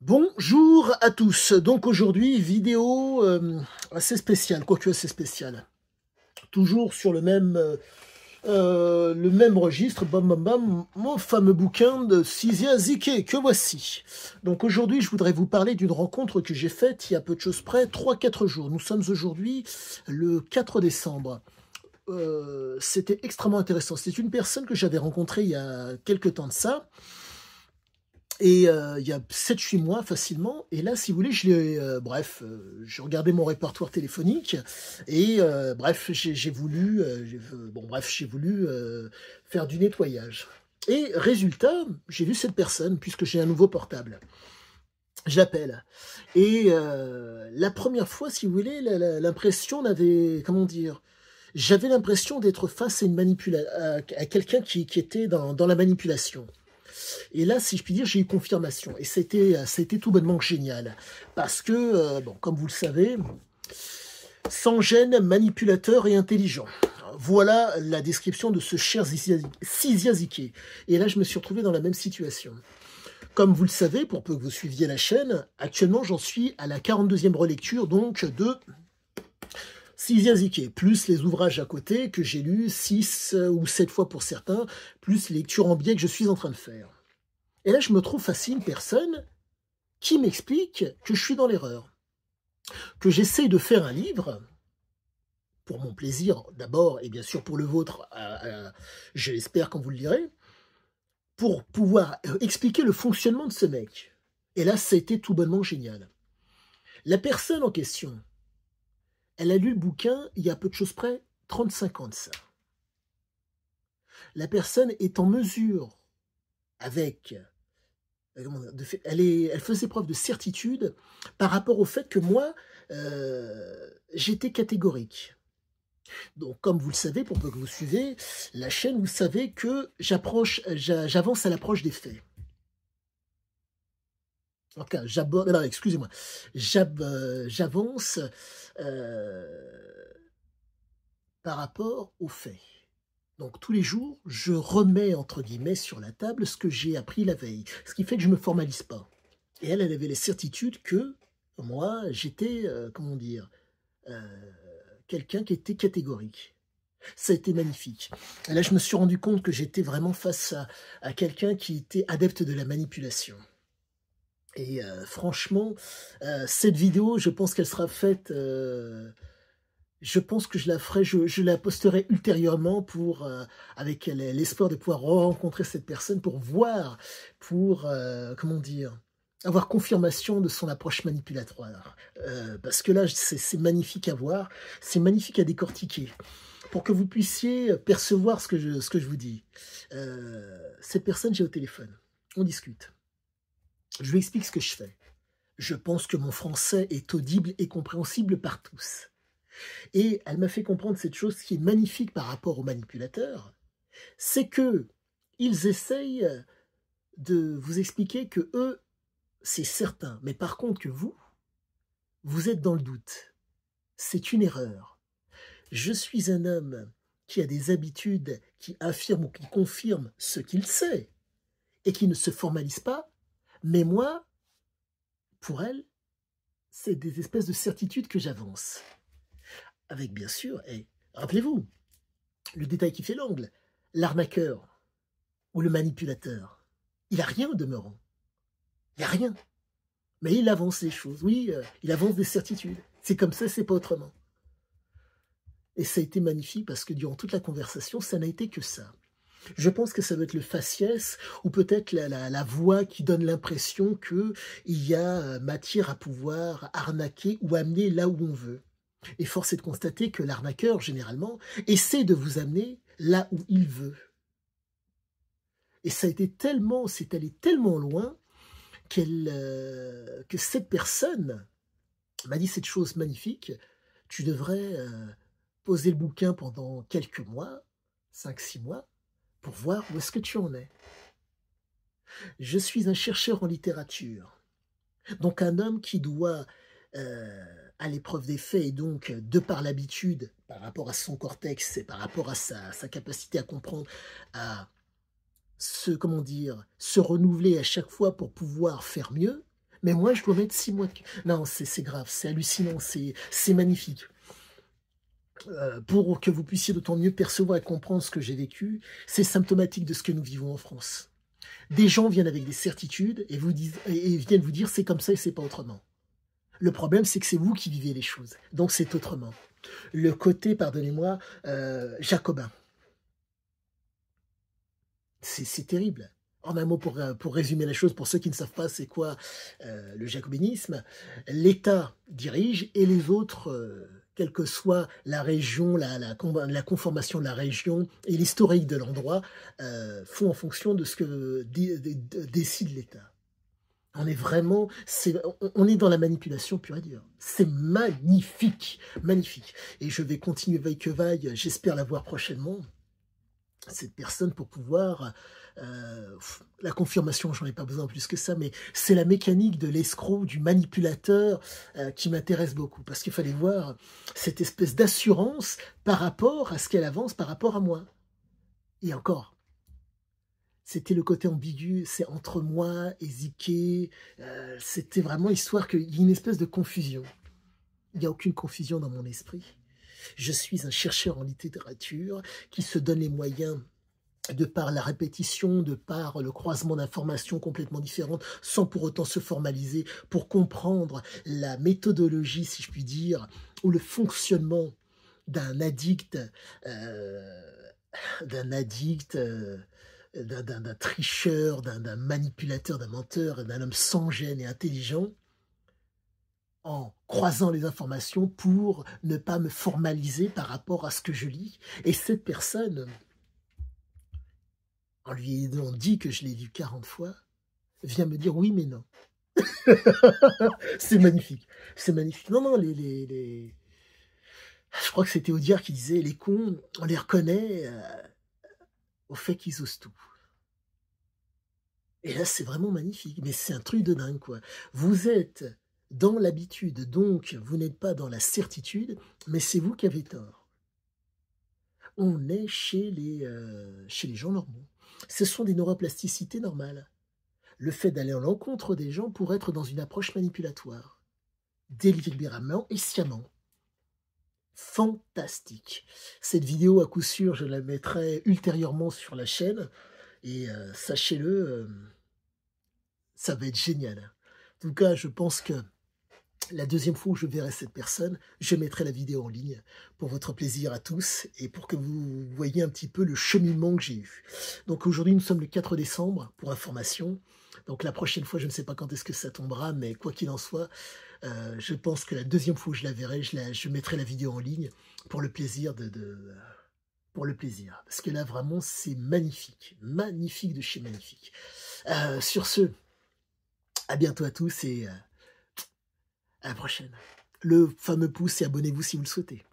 Bonjour à tous. Donc aujourd'hui, vidéo assez spéciale, quoique assez spéciale. Toujours sur le même registre, bam bam bam, mon fameux bouquin de Sizia Zike, que voici. Donc aujourd'hui, je voudrais vous parler d'une rencontre que j'ai faite il y a peu de choses près, 3-4 jours. Nous sommes aujourd'hui le 4 décembre. C'était extrêmement intéressant. C'est une personne que j'avais rencontrée il y a quelques temps de ça. Et il y a 7-8 mois facilement, et là, si vous voulez, je regardais mon répertoire téléphonique, et bref, j'ai voulu, j'ai voulu faire du nettoyage. Et résultat, j'ai vu cette personne, puisque j'ai un nouveau portable. Je l'appelle. Et la première fois, si vous voulez, l'impression n'avait, comment dire, j'avais l'impression d'être face à à quelqu'un qui était dans la manipulation. Et là, si je puis dire, j'ai eu confirmation. Et c'était tout bonnement génial. Parce que, bon, comme vous le savez, sans gêne, manipulateur et intelligent. Voilà la description de ce cher Sizia Zike. Et là, je me suis retrouvé dans la même situation. Comme vous le savez, pour peu que vous suiviez la chaîne, actuellement, j'en suis à la 42e relecture, donc, de Sizia Zike, plus les ouvrages à côté que j'ai lus 6 ou 7 fois pour certains, plus les lectures en biais que je suis en train de faire. Et là, je me trouve face à une personne qui m'explique que je suis dans l'erreur, que j'essaye de faire un livre, pour mon plaisir d'abord, et bien sûr pour le vôtre, je l'espère quand vous le lirez, pour pouvoir expliquer le fonctionnement de ce mec. Et là, ça a été tout bonnement génial. La personne en question, elle a lu le bouquin il y a peu de choses près, 35 ans de ça. La personne est en mesure, avec elle faisait preuve de certitude par rapport au fait que moi, j'étais catégorique. Donc, comme vous le savez, pour peu que vous suivez la chaîne, vous savez que j'avance à l'approche des faits. En tout cas, excusez-moi, j'avance par rapport aux faits. Donc tous les jours, je remets entre guillemets sur la table ce que j'ai appris la veille, ce qui fait que je ne me formalise pas. Et elle avait les certitudes que moi, j'étais, comment dire, quelqu'un qui était catégorique. Ça a été magnifique. Et là, je me suis rendu compte que j'étais vraiment face à quelqu'un qui était adepte de la manipulation. Et franchement, cette vidéo, je pense qu'elle sera faite... je pense que je la ferai, je la posterai ultérieurement pour, avec l'espoir de pouvoir rencontrer cette personne pour voir, pour, comment dire, avoir confirmation de son approche manipulatoire. Parce que là, c'est magnifique à voir, c'est magnifique à décortiquer, pour que vous puissiez percevoir ce que je vous dis. Cette personne, j'ai au téléphone, on discute. Je lui explique ce que je fais. Je pense que mon français est audible et compréhensible par tous. Et elle m'a fait comprendre cette chose qui est magnifique par rapport aux manipulateurs, c'est que ils essayent de vous expliquer que eux, c'est certain, mais par contre que vous êtes dans le doute. C'est une erreur. Je suis un homme qui a des habitudes, qui affirme ou qui confirme ce qu'il sait, et qui ne se formalise pas, mais moi, pour elle, c'est des espèces de certitudes que j'avance. Avec bien sûr, et rappelez-vous, le détail qui fait l'angle, l'arnaqueur ou le manipulateur, il n'a rien au demeurant. Il n'y a rien. Mais il avance les choses. Oui, il avance des certitudes. C'est comme ça, c'est pas autrement. Et ça a été magnifique parce que durant toute la conversation, ça n'a été que ça. Je pense que ça doit être le faciès ou peut-être la voix qui donne l'impression qu'il y a matière à pouvoir arnaquer ou amener là où on veut. Et force est de constater que l'arnaqueur, généralement, essaie de vous amener là où il veut. Et ça a été tellement, c'est allé tellement loin que cette personne m'a dit cette chose magnifique, tu devrais poser le bouquin pendant quelques mois, 5-6 mois, pour voir où est-ce que tu en es. Je suis un chercheur en littérature, donc un homme qui doit... à l'épreuve des faits et donc de par l'habitude, par rapport à son cortex et par rapport à sa capacité à comprendre, à se renouveler à chaque fois pour pouvoir faire mieux, Mais moi, je dois mettre 6 mois de... Non, c'est grave, c'est hallucinant, c'est magnifique. Pour que vous puissiez d'autant mieux percevoir et comprendre ce que j'ai vécu, c'est symptomatique de ce que nous vivons en France. Des gens viennent avec des certitudes et, et viennent vous dire c'est comme ça et c'est pas autrement. Le problème, c'est que c'est vous qui vivez les choses, donc c'est autrement. Le côté, pardonnez-moi, jacobin. C'est terrible. En un mot, pour résumer la chose, pour ceux qui ne savent pas c'est quoi le jacobinisme, l'État dirige et les autres, quelle que soit la région, la conformation de la région et l'historique de l'endroit, font en fonction de ce que décide l'État. On est vraiment, on est dans la manipulation pure et dure. C'est magnifique, magnifique. Et je vais continuer vaille que vaille, j'espère la voir prochainement, cette personne, pour pouvoir... la confirmation, j'en ai pas besoin plus que ça, mais c'est la mécanique de l'escroc, du manipulateur qui m'intéresse beaucoup. Parce qu'il fallait voir cette espèce d'assurance par rapport à ce qu'elle avance, par rapport à moi. Et encore, c'était le côté ambigu, c'est entre moi et Ziké, c'était vraiment histoire qu'il y ait une espèce de confusion. Il n'y a aucune confusion dans mon esprit. Je suis un chercheur en littérature qui se donne les moyens, de par la répétition, de par le croisement d'informations complètement différentes, sans pour autant se formaliser, pour comprendre la méthodologie, si je puis dire, ou le fonctionnement d'un addict, d'un tricheur, d'un manipulateur, d'un menteur, d'un homme sans gêne et intelligent, en croisant les informations pour ne pas me formaliser par rapport à ce que je lis. Et cette personne, en lui ayant dit que je l'ai lu 40 fois, vient me dire oui mais non. C'est magnifique, c'est magnifique. Non, non, je crois que c'était Audiard qui disait, les cons, on les reconnaît au fait qu'ils osent tout. Et là, c'est vraiment magnifique, mais c'est un truc de dingue, quoi. Vous êtes dans l'habitude, donc vous n'êtes pas dans la certitude, mais c'est vous qui avez tort. On est chez les gens normaux. Ce sont des neuroplasticités normales. Le fait d'aller à l'encontre des gens pour être dans une approche manipulatoire. Délibérément et sciemment. Fantastique. Cette vidéo, à coup sûr, je la mettrai ultérieurement sur la chaîne. Et sachez-le, ça va être génial. En tout cas, je pense que la deuxième fois où je verrai cette personne, je mettrai la vidéo en ligne pour votre plaisir à tous et pour que vous voyez un petit peu le cheminement que j'ai eu. Donc aujourd'hui, nous sommes le 4 décembre, pour information. Donc la prochaine fois, je ne sais pas quand est-ce que ça tombera, mais quoi qu'il en soit, je pense que la deuxième fois où je la verrai, je mettrai la vidéo en ligne pour le plaisir pour le plaisir. Parce que là, vraiment, c'est magnifique. Magnifique de chez magnifique. Sur ce, à bientôt à tous et à la prochaine. Le fameux pouce et abonnez-vous si vous le souhaitez.